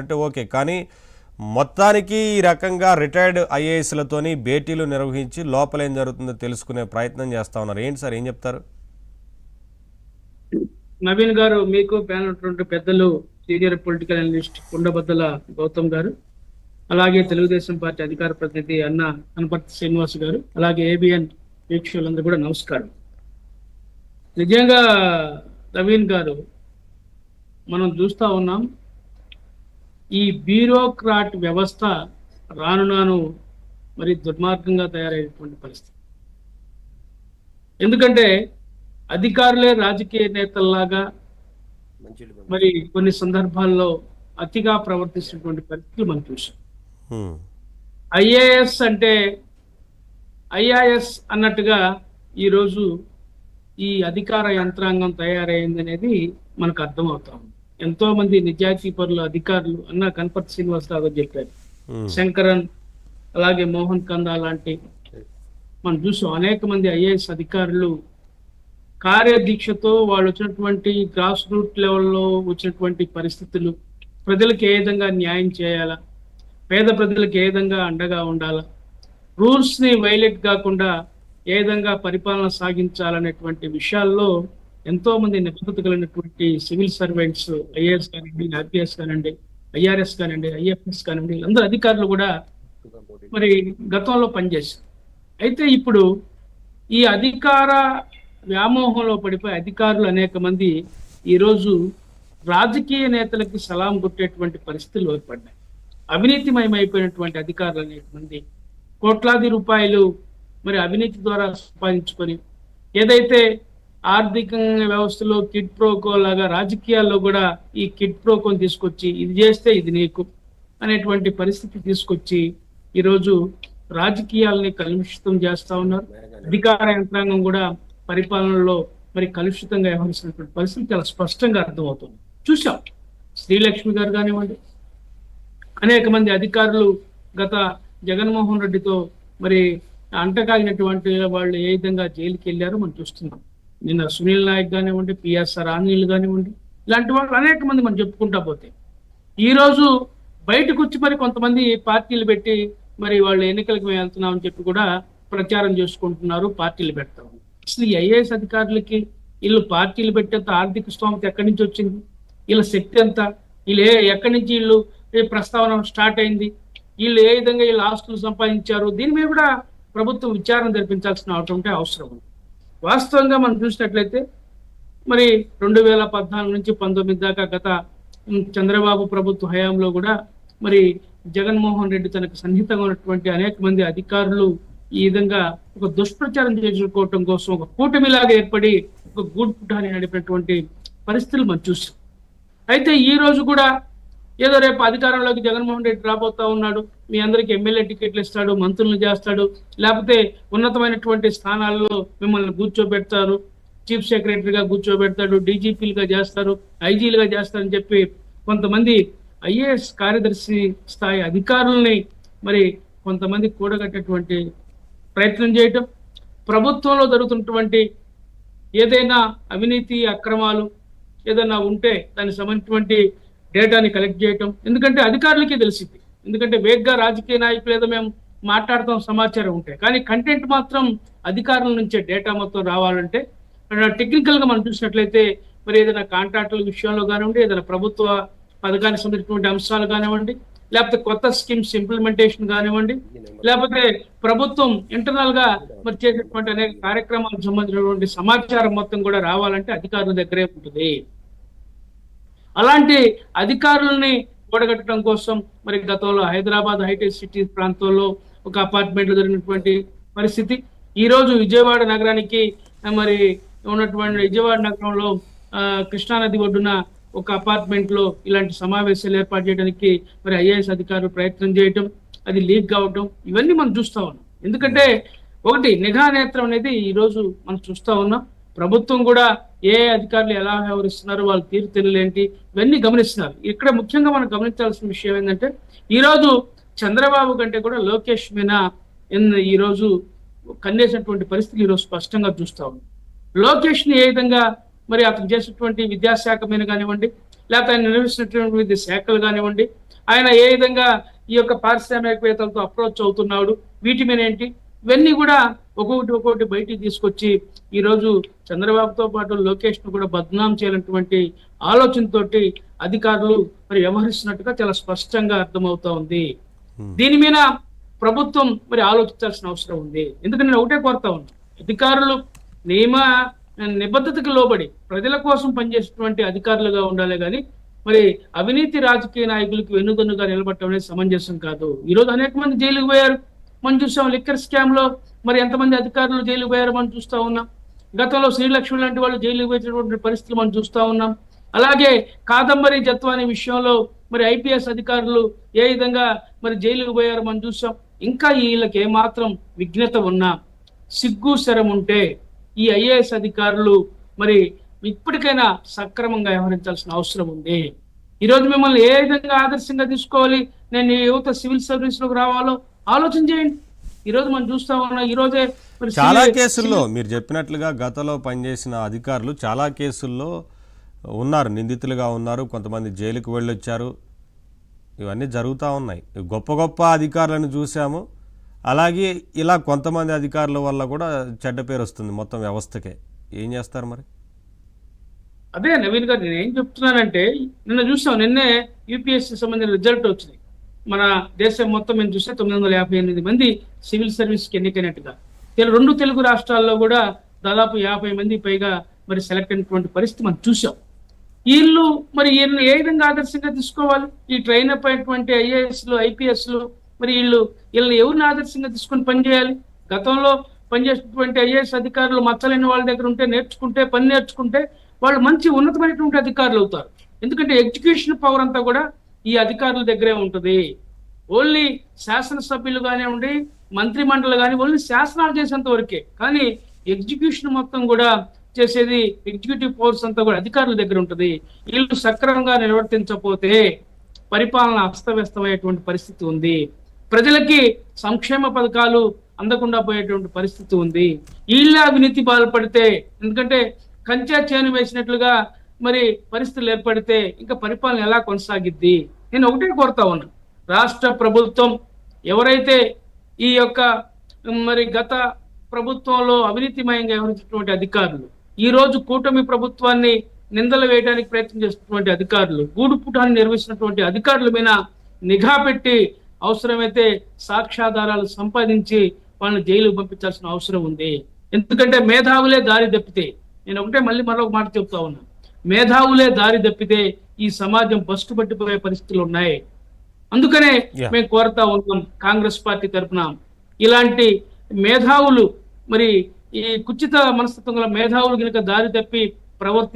అంటే ఓకే. కానీ మొత్తానికి ఈ రకంగా రిటైర్డ్ ఐఏఎస్‌లతోని భేటీలు నిర్వహించి లోపల ఏం జరుగుతుందో తెలుసుకునే ప్రయత్నం చేస్తా ఉన్నారు. ఏంటి సార్, ఏం చెప్తారు? నవీన్ గారు, మీకు ప్యానల్ ఉన్నటువంటి పెద్దలు సీనియర్ పొలిటికల్ అనలిస్ట్ కుండబద్దల గౌతమ్ గారు, అలాగే తెలుగుదేశం పార్టీ అధికార ప్రతినిధి అన్న కనపర్తి శ్రీనివాస్ గారు, అలాగే ఏబిఎన్ వీక్షకులందరూ కూడా నమస్కారం. నిజంగా నవీన్ గారు, మనం చూస్తా ఉన్నాం ఈ బ్యూరోక్రాట్ వ్యవస్థ రాను మరి దుర్మార్గంగా తయారైనటువంటి పరిస్థితి. ఎందుకంటే అధికారులే రాజకీయ నేతల్లాగా మరి కొన్ని సందర్భాల్లో అతిగా ప్రవర్తిస్తున్నటువంటి పరిస్థితులు మనం చూసాం. ఐఏఎస్ అంటే ఐఆర్ఎస్ అన్నట్టుగా ఈరోజు ఈ అధికార యంత్రాంగం తయారైంది అనేది మనకు అర్థమవుతాం. ఎంతో మంది నిజాయితీ పరులు అధికారులు అన్న కనపర్తి శ్రీనివాసరావు చెప్పారు, శంకరన్, అలాగే మోహన్ కందా లాంటి మనం చూసాం. అనేక మంది ఐఏఎస్ అధికారులు కార్యదీక్షతో వాళ్ళు వచ్చినటువంటి గ్రాస్ రూట్ లెవెల్లో వచ్చినటువంటి పరిస్థితులు, ప్రజలకు ఏ విధంగా న్యాయం చేయాలా, పేద ప్రజలకు ఏ విధంగా అండగా ఉండాలా, రూల్స్ ని వైలేట్ కాకుండా ఏ విధంగా పరిపాలన సాగించాలనేటువంటి విషయాల్లో ఎంతో మంది నిబద్ధత కలిగినటువంటి సివిల్ సర్వెంట్స్, ఐఏఎస్ కానివ్వండి, ఆర్పిఎస్ కానివ్వండి, ఐఆర్ఎస్ కానివ్వండి, ఐఎఫ్ఎస్ కానివ్వండి, అందరూ అధికారులు కూడా మరి గతంలో పనిచేశారు. అయితే ఇప్పుడు ఈ అధికార వ్యామోహంలో పడిపోయి అధికారులు అనేక మంది ఈరోజు రాజకీయ నేతలకి సలాం కొట్టేటువంటి పరిస్థితులు ఏర్పడ్డాయి. అవినీతిమయమైపోయినటువంటి అధికారులు అనేక మంది కోట్లాది రూపాయలు మరి అవినీతి ద్వారా సంపాదించుకొని, ఏదైతే ఆర్థిక వ్యవస్థలో కిడ్ ప్రోకో లాగా రాజకీయాల్లో కూడా ఈ కిడ్ ప్రోకోని తీసుకొచ్చి ఇది చేస్తే ఇది నీకు అనేటువంటి పరిస్థితి తీసుకొచ్చి ఈరోజు రాజకీయాలని కలుషితం చేస్తా ఉన్నారు. అధికార యంత్రాంగం కూడా పరిపాలనలో మరి కలుషితంగా వ్యవహరిస్తున్నటువంటి పరిస్థితి చాలా స్పష్టంగా అర్థమవుతుంది. చూసాం, శ్రీలక్ష్మి గారు కానివ్వండి, అనేక మంది అధికారులు గత జగన్మోహన్ రెడ్డితో మరి అంటకాగినటువంటి వాళ్ళు ఏ విధంగా జైలుకి వెళ్ళారో మనం చూస్తున్నాం. నిన్న సునీల్ నాయక్ కానివ్వండి, పిఎస్ఆర్ ఆంజనేయులు కానివ్వండి, ఇలాంటి వాళ్ళు అనేక మంది మనం చెప్పుకుంటా పోతే ఈ రోజు బయటకు వచ్చి మరి కొంతమంది పార్టీలు పెట్టి మరి వాళ్ళు ఎన్నికలకు మేము వెళ్తున్నామని చెప్పి కూడా ప్రచారం చేసుకుంటున్నారు, పార్టీలు పెడతాం. అసలు ఈ ఐఏఎస్ అధికారులకి వీళ్ళు పార్టీలు పెట్టేంత ఆర్థిక స్తోమత ఎక్కడి నుంచి వచ్చింది, వీళ్ళ శక్తి ఎంత, వీళ్ళు ఎక్కడి నుంచి వీళ్ళు ప్రస్తావన స్టార్ట్ అయింది, వీళ్ళు ఏ విధంగా వీళ్ళు ఆస్తులు సంపాదించారు, దీని మీద కూడా ప్రభుత్వం విచారణ జరిపించాల్సిన అవసరం ఉంది. వాస్తవంగా మనం చూసినట్లయితే మరి 2014 నుంచి 19 దాకా గత చంద్రబాబు ప్రభుత్వ హయాంలో కూడా మరి జగన్మోహన్ రెడ్డి తనకు సన్నిహితంగా ఉన్నటువంటి అనేక మంది అధికారులు ఈ విధంగా ఒక దుష్ప్రచారం చేసుకోవటం కోసం ఒక కూటమిలాగా ఏర్పడి ఒక గూడ్ పుటాన్ని నడిపినటువంటి పరిస్థితులు మనం చూసాం. అయితే ఈ రోజు కూడా ఏదో రేపు అధికారంలోకి జగన్మోహన్ రెడ్డి రాబోతా ఉన్నాడు, మీ అందరికి ఎమ్మెల్యే టికెట్లు ఇస్తాడు, మంత్రులను చేస్తాడు, లేకపోతే ఉన్నతమైనటువంటి స్థానాల్లో మిమ్మల్ని కూర్చోబెడతారు, చీఫ్ సెక్రటరీగా కూర్చోబెడతాడు, డీజీపీలుగా చేస్తారు, ఐజీలుగా చేస్తారని చెప్పి కొంతమంది ఐఏఎస్ కార్యదర్శి స్థాయి అధికారుల్ని మరి కొంతమంది కూడగట్టేటువంటి ప్రయత్నం చేయటం, ప్రభుత్వంలో జరుగుతున్నటువంటి ఏదైనా అవినీతి అక్రమాలు ఏదైనా ఉంటే దానికి సంబంధించినటువంటి డేటాని కలెక్ట్ చేయటం. ఎందుకంటే అధికారులకే తెలిసింది, ఎందుకంటే వేగ్గా రాజకీయ నాయకులు ఏదో మేము మాట్లాడతాం సమాచారం ఉంటాయి, కానీ కంటెంట్ మాత్రం అధికారుల నుంచే డేటా మొత్తం రావాలంటే టెక్నికల్ గా మనం చూసినట్లయితే మరి ఏదైనా కాంట్రాక్టుల విషయంలో కానివ్వండి, ఏదైనా ప్రభుత్వ పథకానికి సంబంధించినటువంటి అంశాలు కానివ్వండి, లేకపోతే కొత్త స్కీమ్స్ ఇంప్లిమెంటేషన్ కానివ్వండి, లేకపోతే ప్రభుత్వం ఇంటర్నల్ గా మరి చేసేటువంటి అనేక కార్యక్రమాలకు సంబంధించినటువంటి సమాచారం మొత్తం కూడా రావాలంటే అధికారుల దగ్గరే ఉంటుంది. అలాంటి అధికారులని కూడగట్టడం కోసం మరి గతంలో హైదరాబాద్ హైటెక్ సిటీ ప్రాంతంలో ఒక అపార్ట్మెంట్ లో జరిగినటువంటి పరిస్థితి, ఈ రోజు విజయవాడ నగరానికి మరి ఉన్నటువంటి విజయవాడ నగరంలో కృష్ణానది ఒడ్డున ఒక అపార్ట్మెంట్ లో ఇలాంటి సమావేశాలు ఏర్పాటు చేయడానికి మరి ఐఏఎస్ అధికారులు ప్రయత్నం చేయటం, అది లీక్ కావటం, ఇవన్నీ మనం చూస్తా ఉన్నాం. ఎందుకంటే ఒకటి నిఘా నేత్రం అనేది ఈ రోజు మనం చూస్తా ఉన్నాం. ప్రభుత్వం కూడా ఏ అధికారులు ఎలా వ్యవహరిస్తున్నారు, వాళ్ళ తీరుతెన్నులేంటి, ఇవన్నీ గమనిస్తున్నారు. ఇక్కడ ముఖ్యంగా మనం గమనించాల్సిన విషయం ఏంటంటే ఈ రోజు చంద్రబాబు కంటే కూడా లోకేష్ మీద ఈ రోజు కన్నేసినటువంటి పరిస్థితులు ఈరోజు స్పష్టంగా చూస్తా ఉన్నాం. లోకేష్ ని ఏ విధంగా మరి అతను చేసినటువంటి విద్యాశాఖ మీద కానివ్వండి, లేకపోతే ఆయన నిర్వహిస్తున్నటువంటి శాఖలు కానివ్వండి, ఆయన ఏ విధంగా ఈ యొక్క పారిశ్రామికవేత్తలతో అప్రోచ్ అవుతున్నాడు, వీటి మీద ఏంటి, ఇవన్నీ కూడా ఒక్కొక్కటి బయటికి తీసుకొచ్చి ఈరోజు చంద్రబాబుతో పాటు లోకేష్ ను కూడా బద్నాం చేయాలన్నటువంటి ఆలోచనతోటి అధికారులు మరి వ్యవహరిస్తున్నట్టుగా చాలా స్పష్టంగా అర్థమవుతా ఉంది. దీని మీద ప్రభుత్వం మరి ఆలోచించాల్సిన అవసరం ఉంది. ఎందుకంటే నేను ఒకటే కోరుతా ఉన్నా, అధికారులు నియమ నిబద్ధతకు లోబడి ప్రజల కోసం పనిచేసేటువంటి అధికారులుగా ఉండాలి కానీ మరి అవినీతి రాజకీయ నాయకులకు వెన్నుదన్నుగా నిలబడటం అనేది సమంజసం కాదు. ఈరోజు అనేక మంది జైలుకు పోయారు మనం చూసాం. లిక్కర్ స్కామ్ లో మరి ఎంతమంది అధికారులు జైలుకు పోయారు మనం చూస్తా ఉన్నాం. గతంలో శ్రీలక్ష్మి లాంటి వాళ్ళు జైలుకు పోయేటువంటి పరిస్థితులు మనం చూస్తా ఉన్నాం. అలాగే కాదంబరి జత్వాని విషయంలో మరి ఐపీఎస్ అధికారులు ఏ విధంగా మరి జైలుకు పోయారు మనం చూసాం. ఇంకా వీళ్ళకి ఏమాత్రం విఘ్నత ఉన్నా, సిగ్గు శరం ఉంటే ఈ ఐఏఎస్ అధికారులు మరి ఇప్పటికైనా సక్రమంగా వ్యవహరించాల్సిన అవసరం ఉంది. ఈరోజు మిమ్మల్ని ఏ విధంగా ఆదర్శంగా తీసుకోవాలి, నేను ఈ యువత సివిల్ సర్వీస్ లోకి రావాలో ఆలోచన చేయండి. ఈరోజు మనం చూస్తా ఉన్నా, ఈ రోజే చాలా కేసుల్లో మీరు చెప్పినట్లుగా గతంలో పనిచేసిన అధికారులు చాలా కేసుల్లో ఉన్నారు, నిందితులుగా ఉన్నారు, కొంతమంది జైలుకు వెళ్ళొచ్చారు. ఇవన్నీ జరుగుతూ ఉన్నాయి. గొప్ప గొప్ప అధికారులను చూసాము. అలాగే ఇలా కొంతమంది అధికారుల వల్ల కూడా చెడ్డ పేరు వస్తుంది మొత్తం వ్యవస్థకే. ఏం చేస్తారు మరి? అదే నవీన్ గారు నేను ఏం చెప్తున్నానంటే, నిన్నే యూపీఎస్సీ సంబంధించిన రిజల్ట్ వచ్చింది. మన దేశం మొత్తం మేము చూస్తే 958 మంది సివిల్ సర్వీస్కి ఎన్నికైనట్టుగా. 2 తెలుగు రాష్ట్రాల్లో కూడా దాదాపు 50 మంది పైగా మరి సెలెక్ట్ అయినటువంటి పరిస్థితి మనం చూసాం. వీళ్ళు ఏ విధంగా ఆదర్శంగా తీసుకోవాలి? ఈ ట్రైన్ అప్ అయినటువంటి ఐఏఎస్లు ఐపీఎస్లు మరి వీళ్ళని ఎవరిని ఆదర్శంగా తీసుకొని పనిచేయాలి? గతంలో పనిచేసేటువంటి ఐఏఎస్ అధికారులు మచ్చలేని వాళ్ళ దగ్గర ఉంటే నేర్చుకుంటే వాళ్ళు మంచి ఉన్నతమైనటువంటి అధికారులు అవుతారు. ఎందుకంటే ఎగ్జిక్యూషన్ పవర్ అంతా కూడా ఈ అధికారుల దగ్గరే ఉంటుంది. ఓన్లీ శాసనసభ్యులు కానివ్వండి, మంత్రి మండలి కానీ ఓన్లీ శాసనాలు చేసేంత వరకే, కానీ ఎగ్జిక్యూషన్ మొత్తం కూడా చేసేది ఎగ్జిక్యూటివ్ పవర్స్ అంతా కూడా అధికారుల దగ్గర ఉంటుంది. వీళ్ళు సక్రమంగా నిర్వర్తించకపోతే పరిపాలన అస్తవ్యస్తమయ్యేటువంటి పరిస్థితి ఉంది. ప్రజలకి సంక్షేమ పథకాలు అందకుండా పోయేటువంటి పరిస్థితి ఉంది. వీళ్ళ అవినీతి బాధపడితే, ఎందుకంటే కంచె చేను వేసినట్లుగా మరి పరిస్థితులు ఏర్పడితే ఇంకా పరిపాలన ఎలా కొనసాగిద్ది? నేను ఒకటే కోరుతా ఉన్నా, రాష్ట్ర ప్రభుత్వం ఎవరైతే ఈ యొక్క మరి గత ప్రభుత్వంలో అవినీతిమయంగా వ్యవహరించినటువంటి అధికారులు, ఈ రోజు కూటమి ప్రభుత్వాన్ని నిందలు వేయడానికి ప్రయత్నం చేస్తున్నటువంటి అధికారులు, గూడు పుటాన్ని నిర్వహిస్తున్నటువంటి అధికారుల మీద నిఘా పెట్టి అవసరమైతే సాక్ష్యాధారాలు సంపాదించి వాళ్ళని జైలుకు పంపించాల్సిన అవసరం ఉంది. ఎందుకంటే మేధావులే దారి తప్పితే, నేను ఒకటే మరొక మాట చెప్తా ఉన్నా, మేధావులే దారి తప్పితే ఈ సమాజం బస్టు పట్టిపోయే పరిస్థితులు ఉన్నాయి. అందుకనే మేము కోరుతా ఉన్నాం కాంగ్రెస్ పార్టీ తరఫున, ఇలాంటి మేధావులు మరి ఈ కుచిత మనస్తత్వం గల మేధావులు కనుక దారి తప్పి ప్రవర్తి